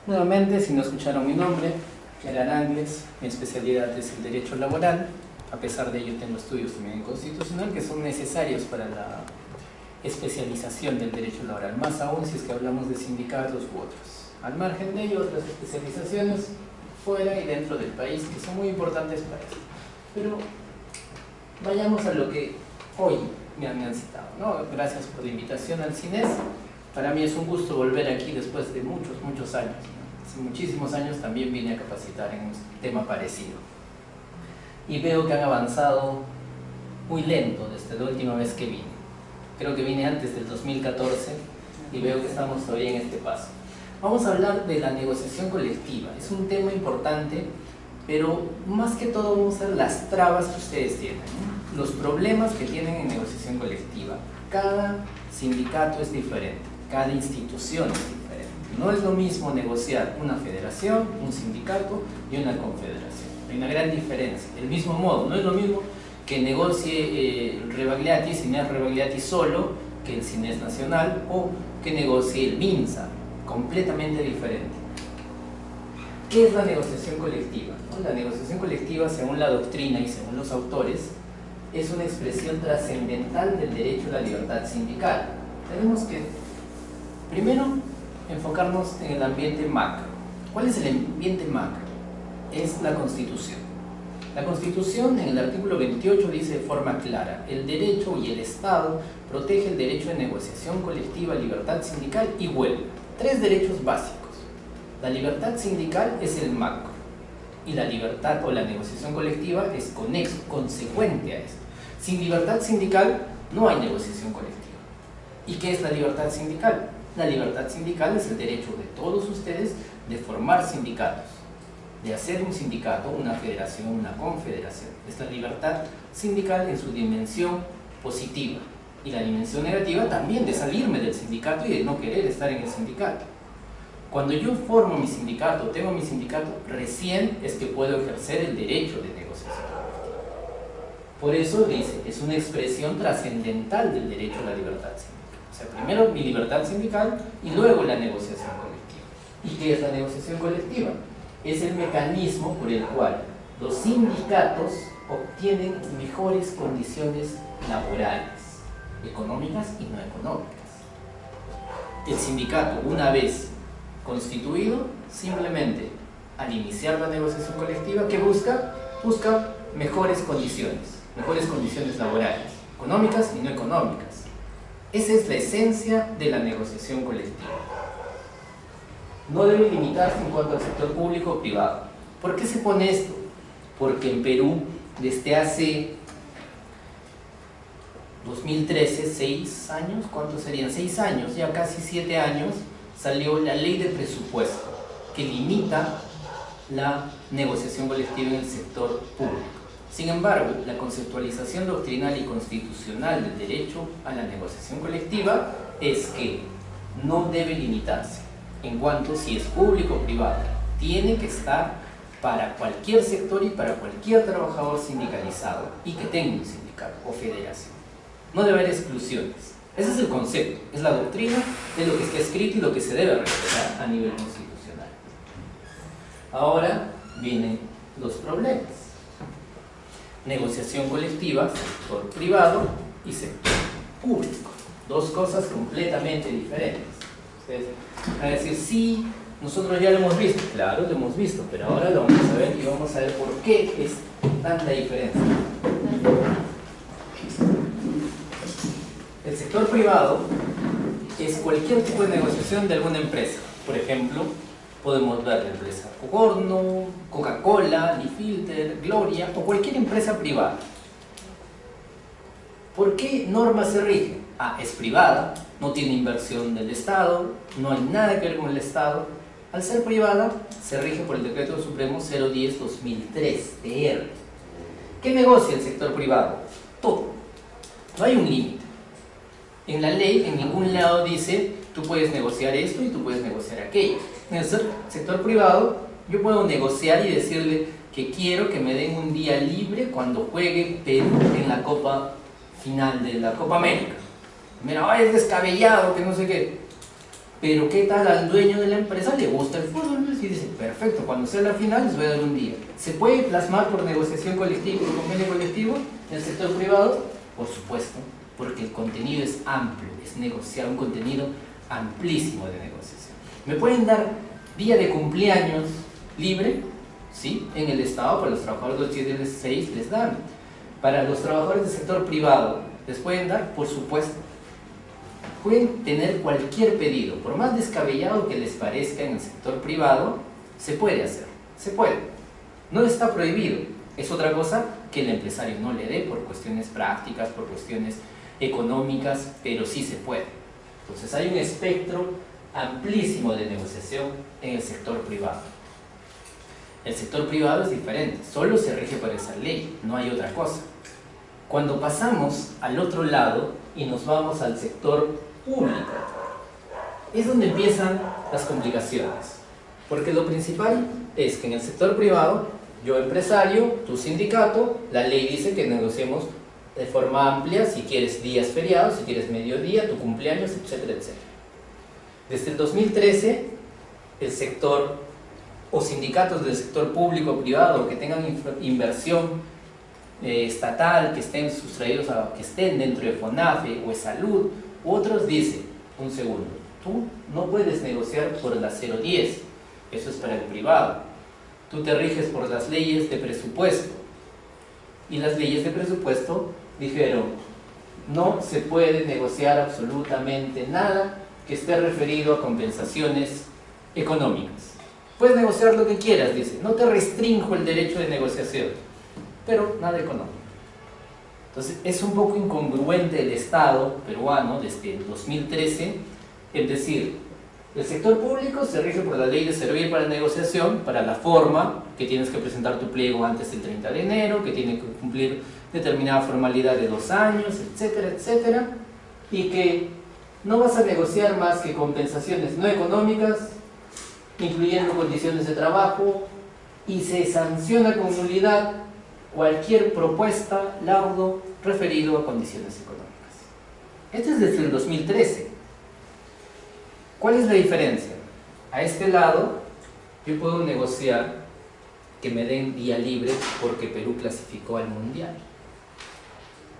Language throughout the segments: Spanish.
Nuevamente, si no escucharon mi nombre, Gerard Angles, mi especialidad es el derecho laboral. A pesar de ello tengo estudios también en constitucional que son necesarios para la especialización del derecho laboral, más aún si es que hablamos de sindicatos u otros. Al margen de ello, otras especializaciones fuera y dentro del país que son muy importantes para esto. Pero vayamos a lo que hoy me han citado, ¿no? Gracias por la invitación al CINES. Para mí es un gusto volver aquí después de muchos años, ¿no? Hace muchísimos años también vine a capacitar en un tema parecido. Y veo que han avanzado muy lento desde la última vez que vine. Creo que vine antes del 2014 y veo que estamos todavía en este paso. Vamos a hablar de la negociación colectiva. Es un tema importante, pero más que todo vamos a ver las trabas que ustedes tienen, ¿no? Los problemas que tienen en negociación colectiva. Cada sindicato es diferente, cada institución es diferente. No es lo mismo negociar una federación, un sindicato y una confederación. Hay una gran diferencia. Del mismo modo, no es lo mismo que negocie Rebagliati, Cines Rebagliati solo, que el Cines Nacional, o que negocie el MINSA, completamente diferente. ¿Qué es la negociación colectiva? ¿No? La negociación colectiva, según la doctrina y según los autores, es una expresión trascendental del derecho a la libertad sindical. Tenemos que, primero, enfocarnos en el ambiente macro. ¿Cuál es el ambiente macro? Es la Constitución. La Constitución, en el artículo 28, dice de forma clara: el derecho y el Estado protege el derecho de negociación colectiva, libertad sindical y huelga. Tres derechos básicos. La libertad sindical es el macro y la libertad o la negociación colectiva es conexo, consecuente a esto. Sin libertad sindical no hay negociación colectiva. ¿Y qué es la libertad sindical? La libertad sindical es el derecho de todos ustedes de formar sindicatos, de hacer un sindicato, una federación, una confederación. Es la libertad sindical en su dimensión positiva, y la dimensión negativa también de salirme del sindicato y de no querer estar en el sindicato. Cuando yo formo mi sindicato, tengo mi sindicato, recién es que puedo ejercer el derecho de negociación. Por eso dice, es una expresión trascendental del derecho a la libertad sindical. O sea, primero mi libertad sindical y luego la negociación colectiva. ¿Y qué es la negociación colectiva? Es el mecanismo por el cual los sindicatos obtienen mejores condiciones laborales, económicas y no económicas. El sindicato, una vez constituido, simplemente al iniciar la negociación colectiva, ¿qué busca? Busca mejores condiciones laborales, económicas y no económicas. Esa es la esencia de la negociación colectiva. No debe limitarse en cuanto al sector público o privado. ¿Por qué se pone esto? Porque en Perú, desde hace 2013, 6 años, ¿cuántos serían? 6 años, ya casi 7 años, salió la ley de presupuesto que limita la negociación colectiva en el sector público. Sin embargo, la conceptualización doctrinal y constitucional del derecho a la negociación colectiva es que no debe limitarse en cuanto si es público o privado. Tiene que estar para cualquier sector y para cualquier trabajador sindicalizado y que tenga un sindicato o federación. No debe haber exclusiones. Ese es el concepto, es la doctrina de lo que está escrito y lo que se debe respetar a nivel constitucional. Ahora vienen los problemas. Negociación colectiva, sector privado y sector público. Dos cosas completamente diferentes. Ustedes van a decir, sí, nosotros ya lo hemos visto. Claro, lo hemos visto, pero ahora lo vamos a ver y vamos a ver por qué es tanta diferencia. El sector privado es cualquier tipo de negociación de alguna empresa. Por ejemplo, podemos ver la empresa Cogorno, Coca-Cola, Lifilter, Gloria o cualquier empresa privada. ¿Por qué norma se rige? Es privada, no tiene inversión del Estado, no hay nada que ver con el Estado. Al ser privada, se rige por el Decreto Supremo 010-2003, TR. ¿Qué negocia el sector privado? Todo. No hay un límite. En la ley, en ningún lado dice, tú puedes negociar esto y tú puedes negociar aquello. En el sector privado, yo puedo negociar y decirle que quiero que me den un día libre cuando juegue Perú en la Copa final de la Copa América. Mira, es descabellado, que no sé qué. Pero ¿qué tal al dueño de la empresa? Le gusta el fútbol, y dice, perfecto, cuando sea la final les voy a dar un día. ¿Se puede plasmar por negociación colectiva, por convenio colectivo en el sector privado? Por supuesto, porque el contenido es amplio, es negociar un contenido amplísimo de negociación. ¿Me pueden dar día de cumpleaños libre? Sí, en el Estado para los trabajadores de los 6 les dan. Para los trabajadores del sector privado, ¿les pueden dar? Por supuesto. Pueden tener cualquier pedido, por más descabellado que les parezca en el sector privado, se puede hacer, se puede. No está prohibido, es otra cosa que el empresario no le dé por cuestiones prácticas, por cuestiones económicas, pero sí se puede. Entonces hay un espectro amplísimo de negociación en el sector privado. El sector privado es diferente, solo se rige por esa ley, no hay otra cosa. Cuando pasamos al otro lado y nos vamos al sector público, es donde empiezan las complicaciones. Porque lo principal es que en el sector privado, yo empresario, tu sindicato, la ley dice que negociemos de forma amplia, si quieres días feriados, si quieres mediodía, tu cumpleaños, etcétera, etcétera. Desde el 2013, el sector o sindicatos del sector público o privado que tengan inversión estatal, que estén sustraídos que estén dentro de FONAFE o de Salud, otros dicen, un segundo, tú no puedes negociar por la 010, eso es para el privado, tú te riges por las leyes de presupuesto, y las leyes de presupuesto dijeron, no se puede negociar absolutamente nada que esté referido a compensaciones económicas. Puedes negociar lo que quieras, dice, no te restrinjo el derecho de negociación, pero nada económico. Entonces es un poco incongruente el Estado peruano desde el 2013, es decir, el sector público se rige por la ley de servir para negociación, para la forma, que tienes que presentar tu pliego antes del 30 de enero, que tiene que cumplir determinada formalidad de 2 años, etcétera, etcétera, y que no vas a negociar más que compensaciones no económicas, incluyendo condiciones de trabajo, y se sanciona con nulidad cualquier propuesta, laudo referido a condiciones económicas. Esto es desde el 2013. ¿Cuál es la diferencia? A este lado, yo puedo negociar que me den día libre porque Perú clasificó al Mundial.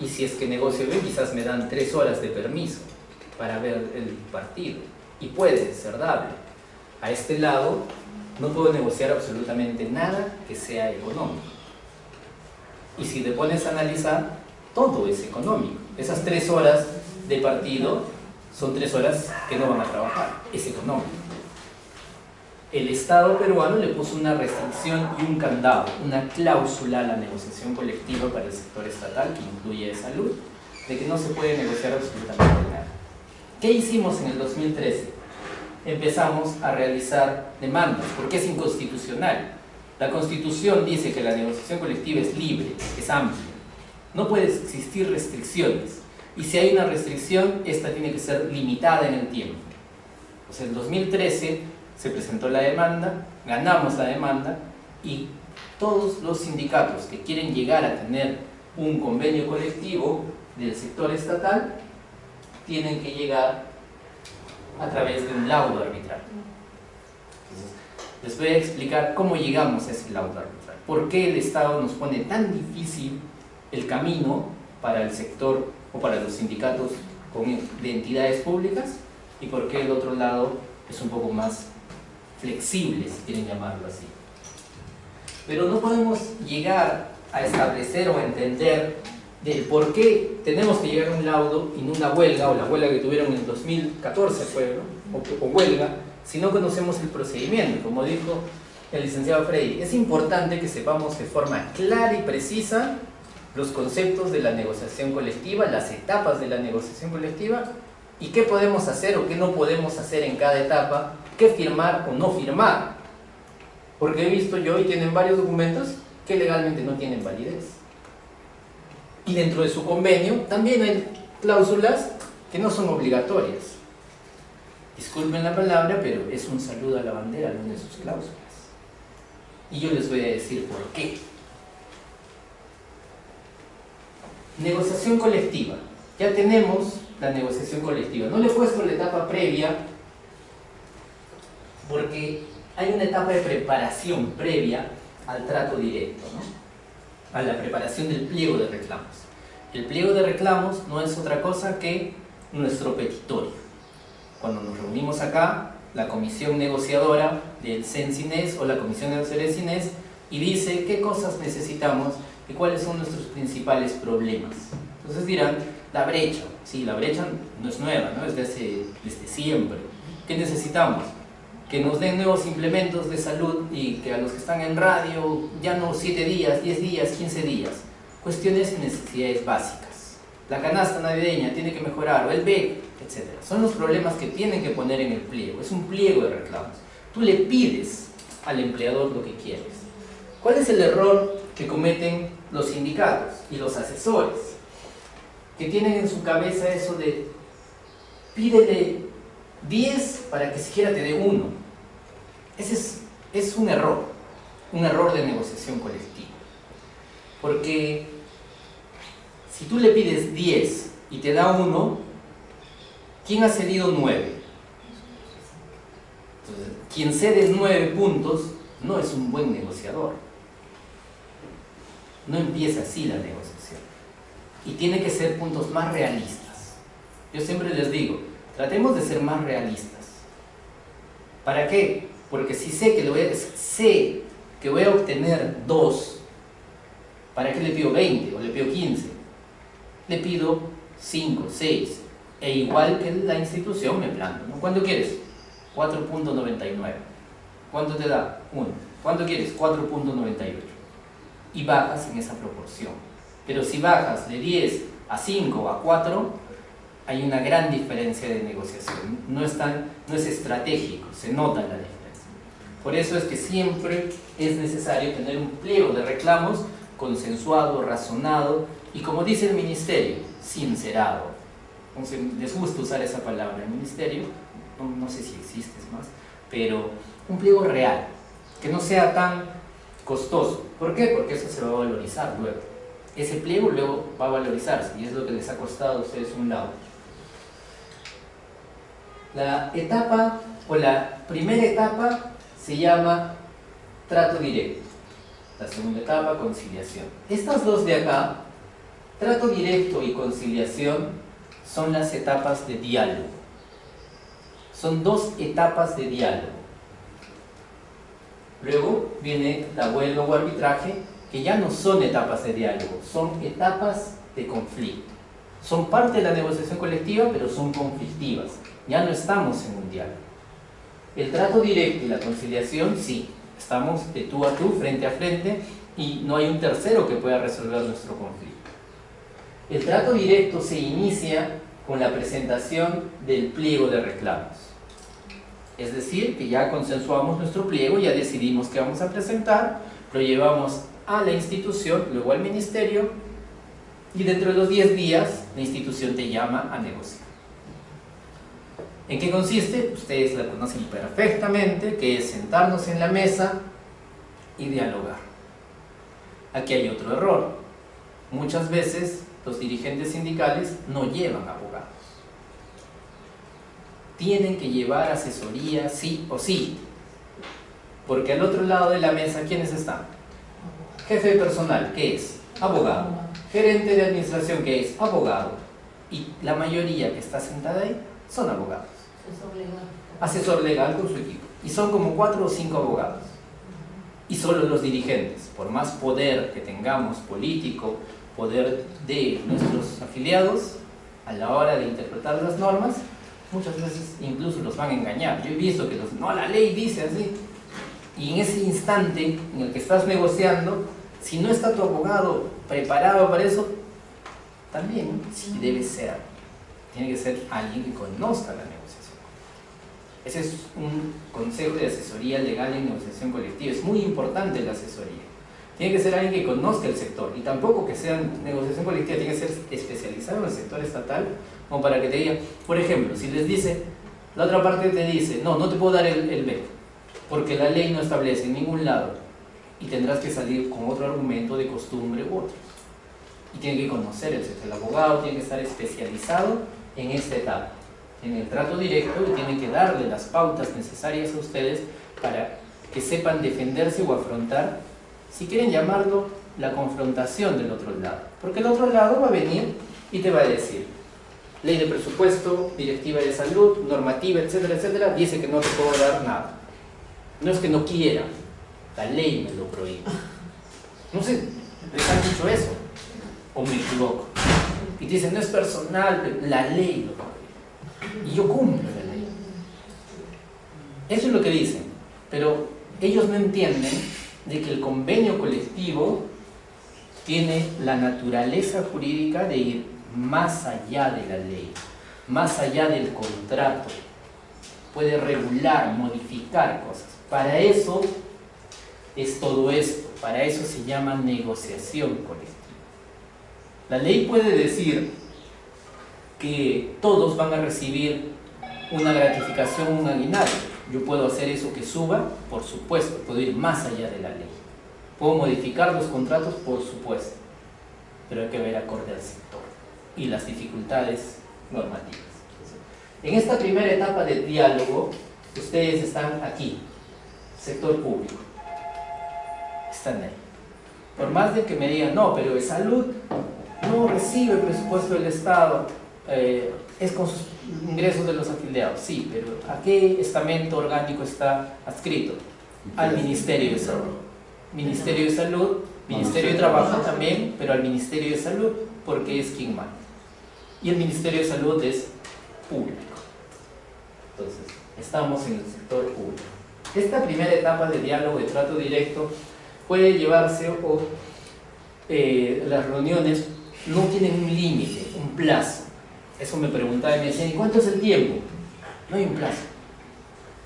Y si es que negocio bien, quizás me dan 3 horas de permiso para ver el partido. Y puede ser dable. A este lado, no puedo negociar absolutamente nada que sea económico. Y si te pones a analizar, todo es económico. Esas 3 horas de partido son 3 horas que no van a trabajar. Es económico. El Estado peruano le puso una restricción y un candado, una cláusula a la negociación colectiva para el sector estatal, que incluye salud, de que no se puede negociar absolutamente nada. ¿Qué hicimos en el 2013? Empezamos a realizar demandas, porque es inconstitucional. La Constitución dice que la negociación colectiva es libre, es amplia. No pueden existir restricciones. Y si hay una restricción, esta tiene que ser limitada en el tiempo. Pues en 2013 se presentó la demanda, ganamos la demanda y todos los sindicatos que quieren llegar a tener un convenio colectivo del sector estatal tienen que llegar a través de un laudo arbitral. Entonces, les voy a explicar cómo llegamos a ese laudo arbitral. ¿Por qué el Estado nos pone tan difícil el camino para el sector o para los sindicatos de entidades públicas? ¿Y por qué el otro lado es un poco más flexible, si quieren llamarlo así? Pero no podemos llegar a establecer o a entender del por qué tenemos que llegar a un laudo y no una huelga, o la huelga que tuvieron en el 2014 fue, ¿no? o huelga, si no conocemos el procedimiento. Como dijo el licenciado Freddy, es importante que sepamos de forma clara y precisa los conceptos de la negociación colectiva, las etapas de la negociación colectiva, y qué podemos hacer o qué no podemos hacer en cada etapa, qué firmar o no firmar. Porque he visto yo, y tienen varios documentos que legalmente no tienen validez. Y dentro de su convenio también hay cláusulas que no son obligatorias. Disculpen la palabra, pero es un saludo a la bandera alguna de sus cláusulas. Y yo les voy a decir por qué. Negociación colectiva. Ya tenemos la negociación colectiva. No le he puesto la etapa previa Porque hay una etapa de preparación previa al trato directo, ¿no? A la preparación del pliego de reclamos. El pliego de reclamos no es otra cosa que nuestro petitorio. Cuando nos reunimos acá, la comisión negociadora del CEN-CINES o la comisión negociadora del CINES y dice qué cosas necesitamos y cuáles son nuestros principales problemas. Entonces dirán, la brecha. Sí, la brecha no es nueva, ¿no? Es desde siempre. ¿Qué necesitamos? Que nos den nuevos implementos de salud y que a los que están en radio ya no 7 días, 10 días, 15 días. Cuestiones y necesidades básicas. La canasta navideña tiene que mejorar, o el BEC, etc. Son los problemas que tienen que poner en el pliego. Es un pliego de reclamos. Tú le pides al empleador lo que quieres. ¿Cuál es el error que cometen los sindicatos y los asesores? Que tienen en su cabeza eso de pídele 10 para que siquiera te dé 1. Ese es un error de negociación colectiva. Porque si tú le pides 10 y te da 1, ¿quién ha cedido 9? Entonces, quien cede 9 puntos no es un buen negociador. No empieza así la negociación. Y tiene que ser puntos más realistas. Yo siempre les digo, tratemos de ser más realistas. ¿Para qué? Porque si sé que voy a obtener 2, ¿para qué le pido 20 o le pido 15? Le pido 5, 6, e igual que la institución me planto, ¿no? ¿Cuánto quieres? 4.99. ¿Cuánto te da? 1. ¿Cuánto quieres? 4.98. Y bajas en esa proporción. Pero si bajas de 10 a 5 o a 4, hay una gran diferencia de negociación. No es estratégico, se nota la diferencia. Por eso es que siempre es necesario tener un pliego de reclamos consensuado, razonado y, como dice el ministerio, sincerado. Entonces, les gusta usar esa palabra, el ministerio, no sé si existe más, pero un pliego real, que no sea tan costoso. ¿Por qué? Porque eso se va a valorizar luego. Ese pliego luego va a valorizarse y es lo que les ha costado a ustedes un lado. La etapa, o la primera etapa, se llama trato directo. La segunda etapa, conciliación. Estas dos de acá, trato directo y conciliación, son las etapas de diálogo. Son 2 etapas de diálogo. Luego viene la huelga o arbitraje, que ya no son etapas de diálogo, son etapas de conflicto. Son parte de la negociación colectiva, pero son conflictivas. Ya no estamos en un diálogo. El trato directo y la conciliación, sí, estamos de tú a tú, frente a frente, y no hay un tercero que pueda resolver nuestro conflicto. El trato directo se inicia con la presentación del pliego de reclamos. Es decir, que ya consensuamos nuestro pliego, ya decidimos qué vamos a presentar, lo llevamos a la institución, luego al ministerio, y dentro de los 10 días la institución te llama a negociar. ¿En qué consiste? Ustedes la conocen perfectamente, que es sentarnos en la mesa y dialogar. Aquí hay otro error. Muchas veces los dirigentes sindicales no llevan abogados. Tienen que llevar asesoría sí o sí, porque al otro lado de la mesa, ¿quiénes están? Jefe de personal, ¿qué es? Abogado. Gerente de administración, ¿qué es? Abogado. Y la mayoría que está sentada ahí son abogados. Asesor legal con su equipo. Y son como 4 o 5 abogados. Y solo los dirigentes, por más poder que tengamos político, poder de nuestros afiliados, a la hora de interpretar las normas, muchas veces incluso los van a engañar. Yo he visto que no, la ley dice así. Y en ese instante en el que estás negociando, si no está tu abogado preparado para eso, también sí debe ser. Tiene que ser alguien que conozca la negociación. Ese es un consejo de asesoría legal en negociación colectiva. Es muy importante la asesoría. Tiene que ser alguien que conozca el sector. Y tampoco que sea negociación colectiva, tiene que ser especializado en el sector estatal, como para que te diga, por ejemplo, si les dice, la otra parte te dice, no te puedo dar el veto, porque la ley no establece en ningún lado, y tendrás que salir con otro argumento de costumbre u otro. Y tiene que conocer el sector. El abogado tiene que estar especializado en esta etapa. en el trato directo y tiene que darle las pautas necesarias a ustedes para que sepan defenderse o afrontar, si quieren llamarlo, la confrontación del otro lado. Porque el otro lado va a venir y te va a decir: ley de presupuesto, directiva de salud, normativa, etcétera, etcétera, dice que no te puedo dar nada. No es que no quiera, la ley me lo prohíbe. No sé, ¿les han dicho eso? ¿O me equivoco? Y te dicen: no es personal, la ley lo prohíbe. Y yo cumplo la ley. Eso es lo que dicen. Pero ellos no entienden de que el convenio colectivo tiene la naturaleza jurídica de ir más allá de la ley, más allá del contrato. Puede regular, modificar cosas. Para eso es todo esto, para eso se llama negociación colectiva. La ley puede decir que todos van a recibir una gratificación, un aguinaldo. Yo puedo hacer eso que suba, por supuesto, puedo ir más allá de la ley. Puedo modificar los contratos, por supuesto, pero hay que ver acorde al sector y las dificultades normativas. En esta primera etapa de diálogo, ustedes están aquí, sector público, están ahí. Por más de que me digan: no, pero de salud no recibe el presupuesto del Estado, es con sus ingresos de los afiliados. Sí, pero ¿a qué estamento orgánico está adscrito? Al Ministerio de Salud. Ministerio de Salud, Ministerio de Trabajo también, pero al Ministerio de Salud, porque es quien manda. Y el Ministerio de Salud es público. Entonces, estamos en el sector público. Esta primera etapa de diálogo, de trato directo, puede llevarse o las reuniones no tienen un límite, un plazo. Eso me preguntaba y me decían: ¿y cuánto es el tiempo? No hay un plazo.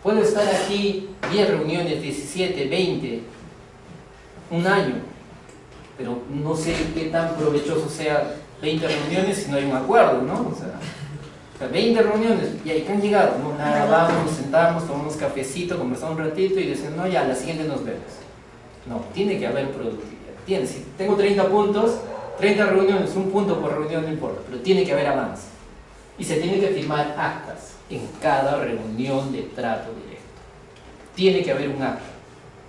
Puedo estar aquí 10 reuniones, 17, 20, un año, pero no sé qué tan provechoso sea 20 reuniones si no hay un acuerdo, ¿no? O sea 20 reuniones, y ahí que han llegado, no, nada, vamos, nos sentamos, tomamos cafecito, conversamos un ratito y dicen: no, ya, la siguiente nos vemos. No, tiene que haber productividad. Si tengo 30 puntos, 30 reuniones, un punto por reunión, no importa, pero tiene que haber avance. Y se tiene que firmar actas en cada reunión de trato directo. Tiene que haber un acta.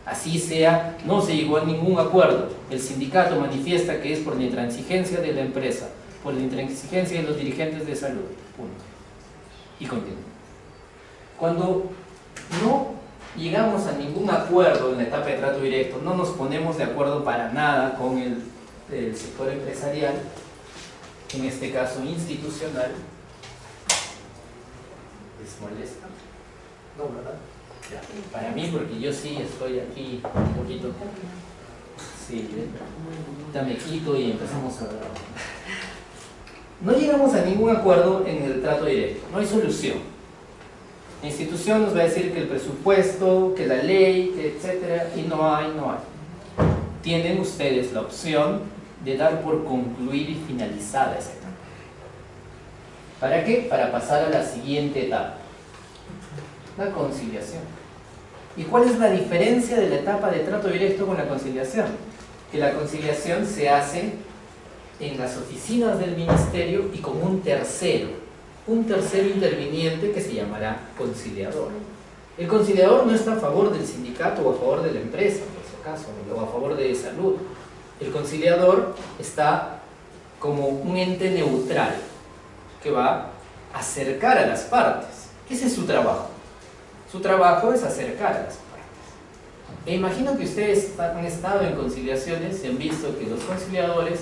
Así sea, no se llegó a ningún acuerdo. El sindicato manifiesta que es por la intransigencia de la empresa, por la intransigencia de los dirigentes de salud. Punto. Y continúa. Cuando no llegamos a ningún acuerdo en la etapa de trato directo, no nos ponemos de acuerdo para nada con el sector empresarial, en este caso institucional, ¿les molesta? No, ¿verdad? Ya. Para mí, porque yo sí estoy aquí un poquito. Sí, ya me quito y empezamos a hablar. No llegamos a ningún acuerdo en el trato directo, no hay solución. La institución nos va a decir que el presupuesto, que la ley, que etcétera, y no hay. Tienen ustedes la opción de dar por concluir y finalizada esa etapa. ¿Para qué? Para pasar a la siguiente etapa, la conciliación. ¿Y cuál es la diferencia de la etapa de trato directo con la conciliación? Que la conciliación se hace en las oficinas del ministerio y con un tercero interviniente que se llamará conciliador. El conciliador no está a favor del sindicato o a favor de la empresa, por si acaso, o a favor de salud. El conciliador está como un ente neutral que va a acercar a las partes. Ese es su trabajo. Su trabajo es acercar a las partes. E imagino que ustedes han estado en conciliaciones y han visto que los conciliadores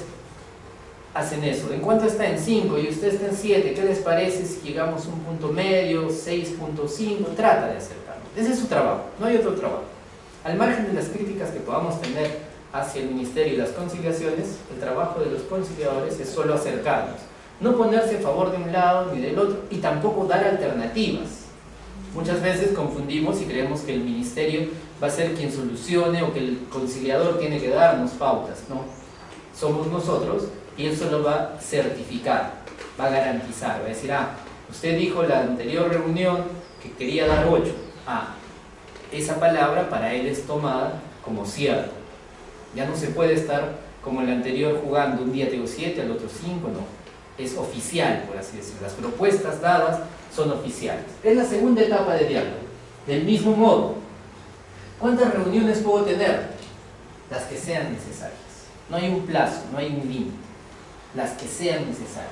hacen eso. ¿En cuánto está? En 5 y usted está en 7. ¿Qué les parece si llegamos a un punto medio, 6.5? Trata de acercarnos. Ese es su trabajo, no hay otro trabajo. Al margen de las críticas que podamos tener hacia el ministerio y las conciliaciones, el trabajo de los conciliadores es solo acercarnos. No ponerse a favor de un lado ni del otro y tampoco dar alternativas. Muchas veces confundimos y creemos que el ministerio va a ser quien solucione o que el conciliador tiene que darnos pautas. No, somos nosotros y él solo va a certificar, va a garantizar, va a decir: usted dijo en la anterior reunión que quería dar 8. Esa palabra para él es tomada como cierta. Ya no se puede estar como el anterior jugando, un día te digo 7, al otro 5, no. es oficial, por así decirlo. Las propuestas dadas son oficiales. Es la segunda etapa de diálogo. Del mismo modo, ¿cuántas reuniones puedo tener? Las que sean necesarias. No hay un plazo, no hay un límite. Las que sean necesarias.